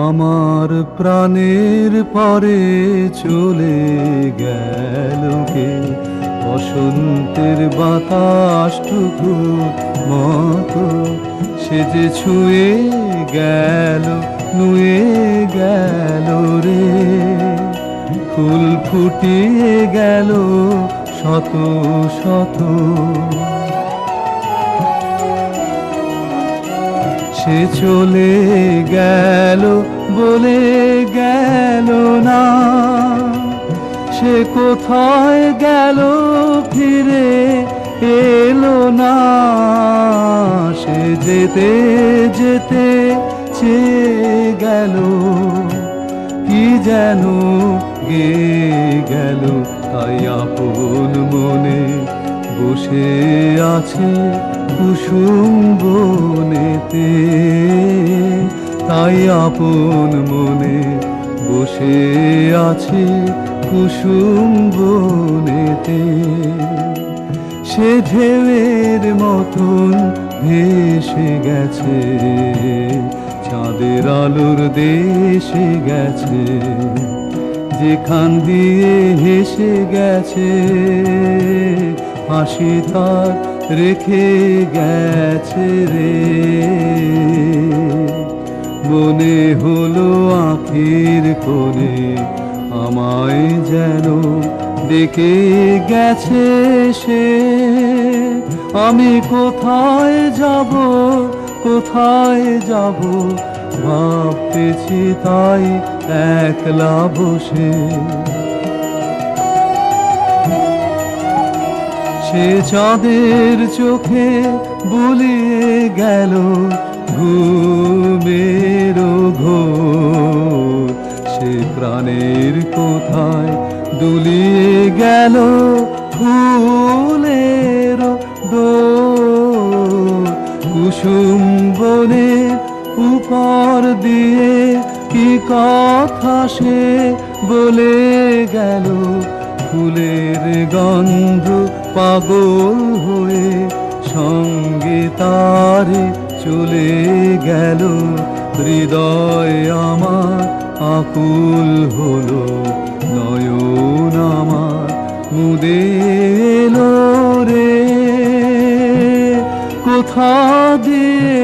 আমার প্রাণের পরে চলে গেল কে, বসন্তের বাতাসটুকু মতো সে যে ছুঁয়ে গেল, নুয়ে গেল রে। ফুল ফুটিয়ে গেল শত শত, সে চলে গেল বলে গেল না, সে কোথায় গেল ফিরে এলো না। সে যেতে যেতে চেয়ে গেল, কি যেন গেয়ে গেল। তাই আপন মনে বসে আছে কুসুম বনেতে, তাই আপন মনে বসে আছে কুসুম বনেতে। সে ঢেউয়ের মতন ভেসে গেছে, চাঁদের আলোর দেশে গেছে, যেখান দিয়ে হেসে গেছে হাসি তার রেখে গেছে রে। মনে হলো আখির কোণে আমায় যেন ডেকে গেছে সে। আমি কোথায় যাব, কোথায় যাব ভাবতেছি তাই একলা বসে। সে চাঁদের চোখে বুলিয়ে গেল ঘুমের ঘোর, সে প্রাণের কোথায় দুলিয়ে গেল ফুলের ডোর। কুসুম বনের উপর দিয়ে কি কথা সে বলে গেল, ফুলের গন্ধ পাগল হয়ে সঙ্গে তার চলে গেল। হৃদয় আমার আকুল হলো, নয়ন আমার মুদে এলো রে। কোথা দিয়ে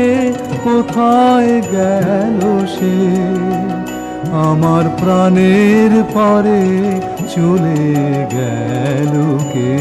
কোথায় গেল সে, আমার প্রাণের পরে চলে গেল কে।